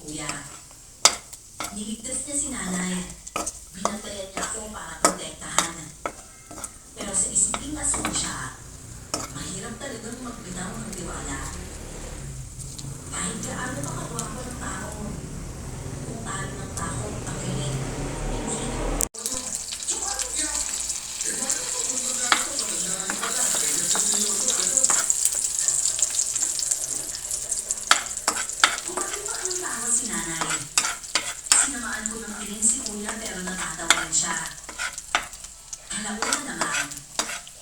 kuya. Niligtas niya si nanay. Binantayan niya ako para protektahan. Pero sa isiping asong siya, mahirap talagang magbitaw ng tiwala. Kahit gaano makagwapo ng tao, kung talo ng tao ang pakilig, hindi ito. Kumain pa ang tawa si nanay. Sinamaan ko ng tingin si kuya pero natatawanan siya. Alam mo na naman,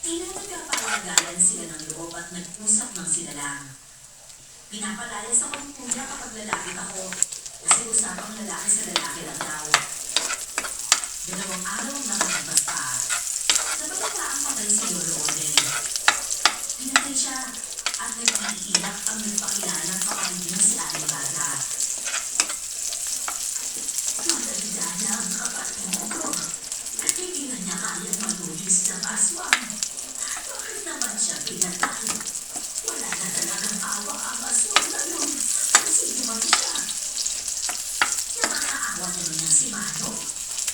tila nagkapalagayan sila ng loob at nag-usap ng sila lang. Pinapalayas ako ng kuya kapag lalapit ako kasi usapang lalaki sa lalaki lang daw. 2 araw na nakalipas pa. Napagkala ang patay si Lolo Oden. Pinatay siya at nag-iiyak ang nagpakilalang kapatid niya si Ani Baga. Matanda na ang kapatid ko. Hindi na niya kayang maluhis ng aswang. Bakit naman siya pinatay? Wala na talagang awa ang aswang na yun. Kasi naman siya. Nakakaawa naman niya si Mano.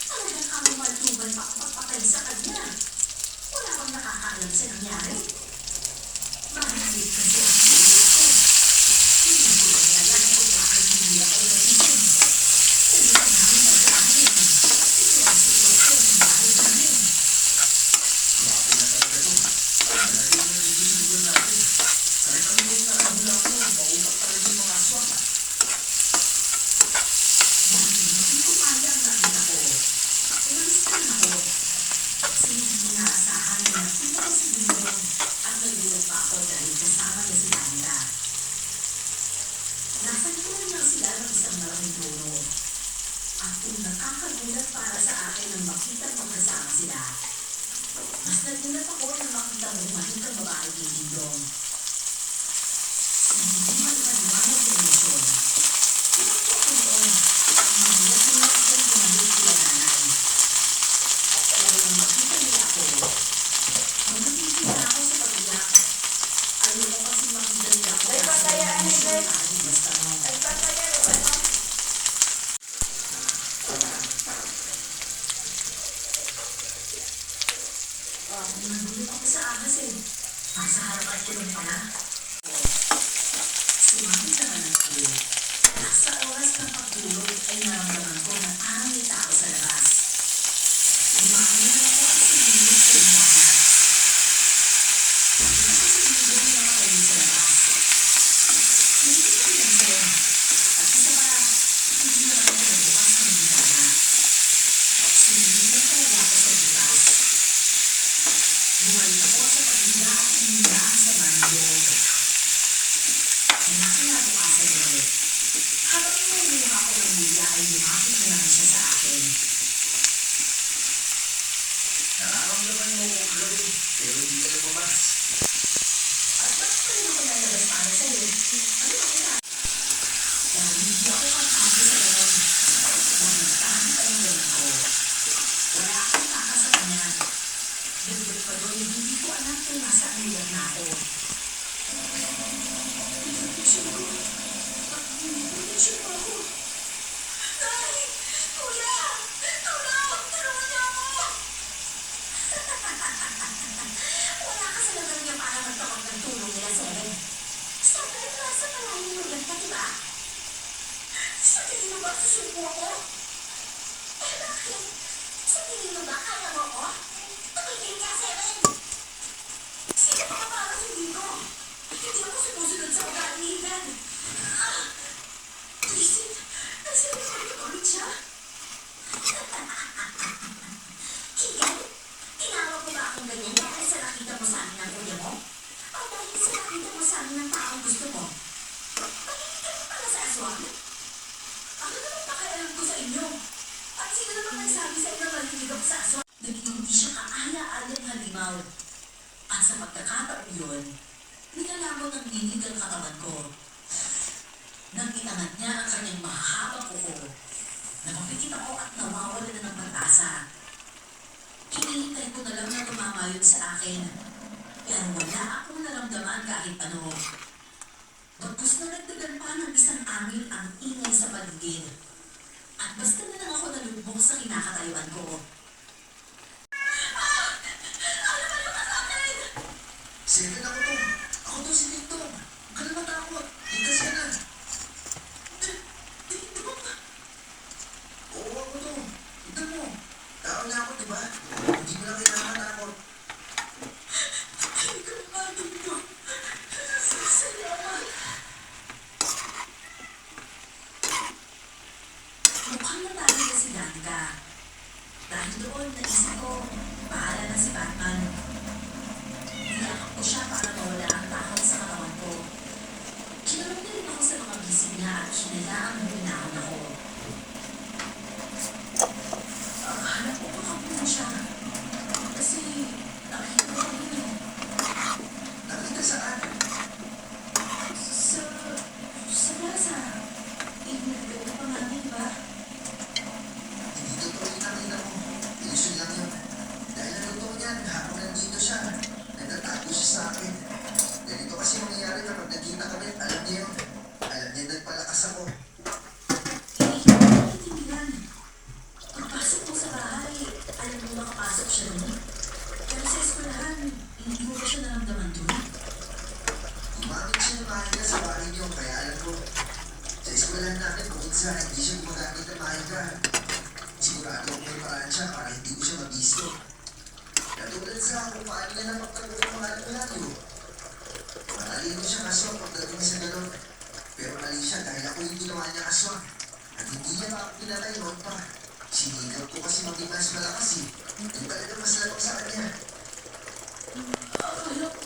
Talagang ang maltuban pa ang pagpatay sa kanya. Wala bang nakakaalam sa nangyari? Mahigit kasi ang pilit ko. Hindi ko rin alam kung bakit hindi ako nagising. Hindi ko namin nag-aamin. Ito ang sitwasyon ng bahay namin. Grabe na talaga to. Lagi na nagiging natin. Kahit ano yung nakabula ko, mausap talaga yung mga aswang. Dahil hindi ko kayang nakita ko. Umalis na rin ako. Kasi hindi inaasahan na nakita ko si Dindong at nagulat pa ako dahil kasama niya si Tanda. Nasa likuran lang sila ng isang malaking puno. At kung nakakagulat para sa akin nang makita magkasama sila, mas nagulat ako nang makita mo mahintang babae kay Dindong. Hindi maliwanag sa emosyon. Pinagpo ko noon, mamulat nila akong bumalik sila nanay. Pero nang makita nila ako, magiging na ako sa pag-iyak. Ayoko kasi makita nila ako Ay, patayaan ni Beth. basta mo. Ay, pataya rin ano? Nagulat ako sa ahas eh. Nasa harapan ko lang pala. Sumamit naman ang kayo. Sa oras ng pagtulog ay naramdaman ko na parang may tao sa labas. Lumayo na ako at sumilip sa ilahan. Nakita ko si Dindong na nakatayo sa labas. Hindi ko pinansin. At isa pa, hindi naman ako nagbukas ng bintana. Sumilip na talaga ako sa bukas. Bumalik ako sa paghinga at hinga ang sama ng loob. Kinabukasan ulit. Habang inuuha ako ng Mia ay lumapit na naman siya sa akin. Nararamdaman mo kung kagabi, pero hindi ka lumabas. At bakit pa rin ako lalabas para sa'yo? Ano ba kita? Dahil hindi ako kampante sa ganon. Nagtahan pa yung ganon ko. Wala akong taka sa kanya. Dagdag pa doon, hindi ko alam kung nasa ulat na ako. Protection ko. Protection ko ako. Nay! Kuya! Tulong! Tulungan niyo ako! Wala ka sa lugar niya para magtawag ng tulong nila, Seven. Sabi na nasa malayo yung ulat ka, diba? Sa tingin mo ba susuko ako? Eh bakit? Sa tingin mo ba kaya mo ako? Tumigil ka, Seven! Sino ba para hindi ko? Hindi ako sumusunod sa ugali ni Ivan. Visit, nasa likod ko ulit siya. Kigan, tinawag mo ba akong ganyan dahil sa nakita mo sa amin ng kuya mo? O dahil sa nakita mo sa amin ng taong gusto mo? Mahilig ka rin pala sa aswang? Ano naman pakialam ko sa inyo? At sino naman nagsabi sa inyo mahilig ako sa aswang? Nag-iinti siya kaala-alang halimaw. At sa pagkakataon yun, nilalamon ang ninig ang katawan ko. Nang itangat niya ang kanyang mahabang kuko, napapikit ako at nawawala na ng pag-asa. Hinihintay ko na lang na tumama yun sa akin. Pero wala akong naramdaman kahit ano. Bagkus na nagdagan pa ng isang angin ang ingay sa paligid. At basta na lang ako nalubog sa kinakatayuan ko. Ano ba yung kasakit? Seven ako to. Ako to si Tintong. Huwag ka na matakot. Ligtas ka na. Tintong! Oo, ako to. Tignan mo. Tao na ako, diba? Hindi mo na kailangan matakot. Hindi ko na Tintong. Salamat. Mukhang natali na si Danica. Dahil doon, naisip ko, bahala na si Batman. Niyakap ko siya para mawala ang takot sa katawan ko. Kinulong na rin ako sa mga bisig niya at hinala ang buminahon ako. Hanap ko makapunan siya. Kasi nakita ko yun eh. Nakita saan? Sa plaza. Inagdaw pa namin ba? Hindi totoo yung nakita mo. Ilusyon lang yun. Dahil ang totoo niyan, habang nandito siya, nagtatago siya sa akin. Ganito kasi mangyayari kapag nagkita kami, alam niya yun. Alam niya nagpalakas ako. Hindi ko naiintindihan. Pagpasok ko sa bahay, alam mo makapasok siya doon. Pero sa eskwelahan, hindi ko ba siya naramdaman doon? Gumamit siya ng mahika sa bahay niyo, kaya alam ko. Sa eskwelahan namin, bukod sa hindi siya gumagamit ng mahika. Sigurado ako may paraan siya para hindi ko siya mabisto. Katulad sa kung paano niya napagtago ng mga layo. Matalino siya kaswang pagdating sa galon. Pero nali siya dahil ako yung ginawa niya kaswang. At hindi niya pa ako pinatay noon pa. Sinigap ko kasi maging mas malakas eh. Yung talaga mas lalong sa kanya. Akala ko